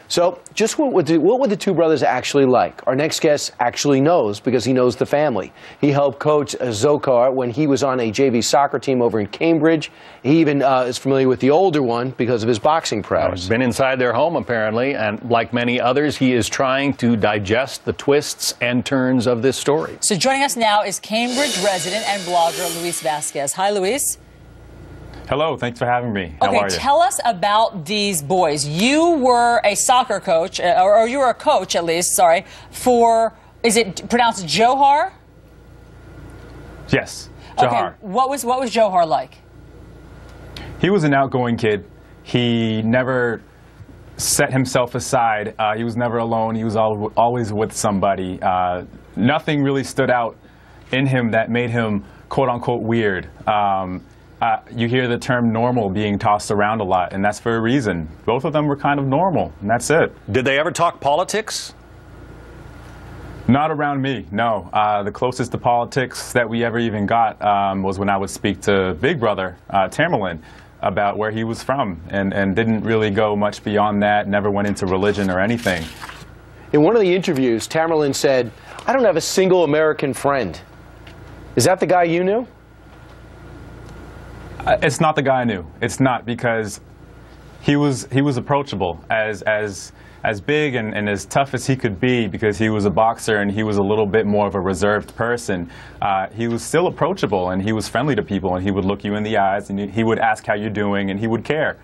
So just what would the two brothers actually like? Our next guest actually knows because he knows the family. He helped coach Dzhokhar when he was on a JV soccer team over in Cambridge. He even is familiar with the older one because of his boxing prowess. He's been inside their home, apparently, and like many others, he is trying to digest the twists and turns of this story. So joining us now is Cambridge resident and blogger Luis Vasquez. Hi, Luis. Hello, thanks for having me. How are you? Tell us about these boys. You were a soccer coach, or you were a coach at least, sorry, for, is it pronounced Dzhokhar? Yes, Dzhokhar. Okay, what was Dzhokhar like? He was an outgoing kid. He never set himself aside. He was never alone. He was always with somebody. Nothing really stood out in him that made him quote-unquote weird. You hear the term normal being tossed around a lot, and that's for a reason. Both of them were kind of normal, and that's it. Did they ever talk politics? Not around me, no. The closest to politics that we ever even got was when I would speak to Big Brother, Tamerlan, about where he was from, and didn't really go much beyond that, never went into religion or anything. In one of the interviews, Tamerlan said, "I don't have a single American friend." Is that the guy you knew? It's not the guy I knew. It's not, because he was approachable, as big and as tough as he could be, because he was a boxer and he was a little bit more of a reserved person. He was still approachable, and he was friendly to people, and he would look you in the eyes, and he would ask how you're doing, and he would care.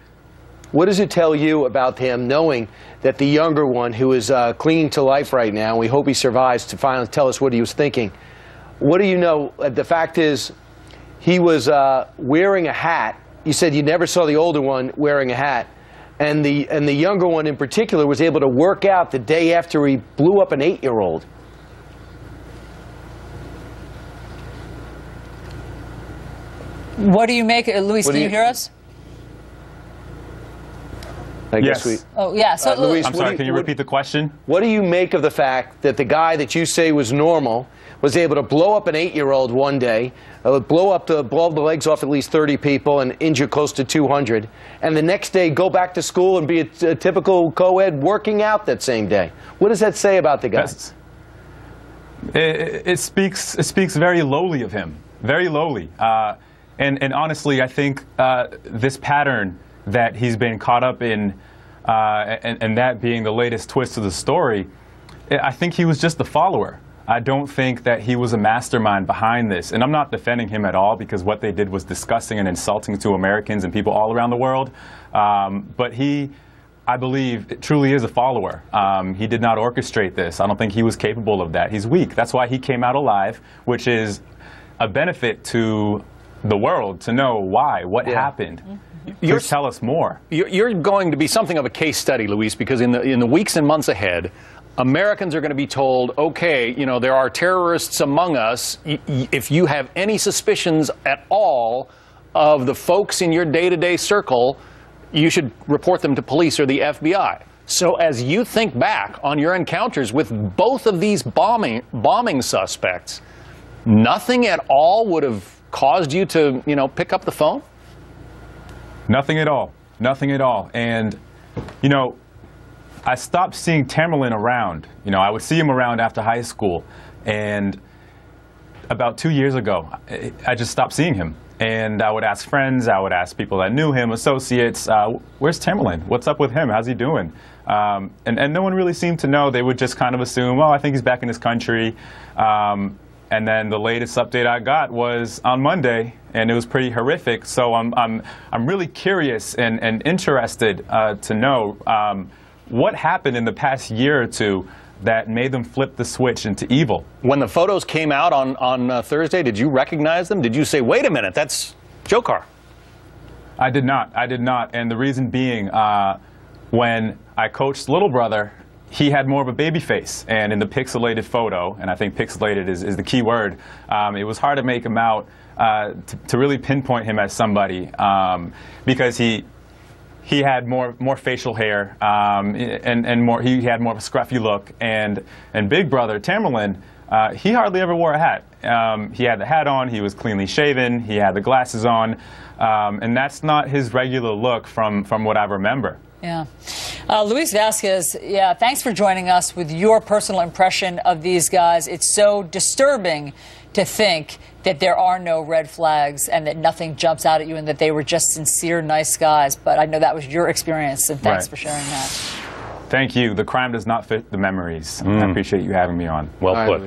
What does it tell you about him, knowing that the younger one, who is clinging to life right now, and we hope he survives to finally tell us what he was thinking? What do you know? The fact is, he was wearing a hat. You said you never saw the older one wearing a hat. And the younger one in particular was able to work out the day after he blew up an 8-year-old. What do you make, Luis, can you hear us? I guess yes. Oh, yeah. So, Luis, I'm sorry, can you repeat the question? What do you make of the fact that the guy that you say was normal was able to blow up an 8-year-old one day, blow the legs off at least 30 people and injure close to 200, and the next day go back to school and be a typical co-ed working out that same day? What does that say about the guy? It speaks very lowly of him, very lowly. And honestly, I think this pattern that he's been caught up in, and that being the latest twist of the story, I think he was just a follower. I don't think that he was a mastermind behind this. And I'm not defending him at all, because what they did was disgusting and insulting to Americans and people all around the world. But he, I believe, truly is a follower. He did not orchestrate this. I don't think he was capable of that. He's weak. That's why he came out alive, which is a benefit to the world to know why, what happened. Please tell us more. You're going to be something of a case study, Luis, because in the weeks and months ahead, Americans are going to be told, okay, you know, there are terrorists among us. If you have any suspicions at all of the folks in your day-to-day circle, you should report them to police or the FBI. So as you think back on your encounters with both of these bombing suspects, nothing at all would have caused you to, you know, pick up the phone? Nothing at all. Nothing at all. And, you know, I stopped seeing Tamerlan around. You know, I would see him around after high school. And about 2 years ago, I just stopped seeing him. And I would ask friends, I would ask people that knew him, associates, where's Tamerlan? What's up with him? How's he doing? And no one really seemed to know. They would just kind of assume, well, I think he's back in his country. And then the latest update I got was on Monday, and it was pretty horrific. So I'm really curious and interested to know what happened in the past year or two that made them flip the switch into evil. When the photos came out on Thursday, did you recognize them? Did you say, wait a minute, that's Dzhokhar? I did not. I did not. And the reason being, when I coached little brother, he had more of a baby face. And in the pixelated photo, and I think pixelated is the key word, it was hard to make him out, to really pinpoint him as somebody, because he had more facial hair, and more, he had more of a scruffy look. And Big Brother Tamerlan, he hardly ever wore a hat. He had the hat on, he was cleanly shaven, he had the glasses on, and that's not his regular look from what I remember. Yeah. Luis Vasquez, yeah, thanks for joining us with your personal impression of these guys. It's so disturbing to think that there are no red flags and that nothing jumps out at you and that they were just sincere, nice guys. But I know that was your experience, and thanks for sharing that. Thank you. The crime does not fit the memories. I appreciate you having me on. Well put.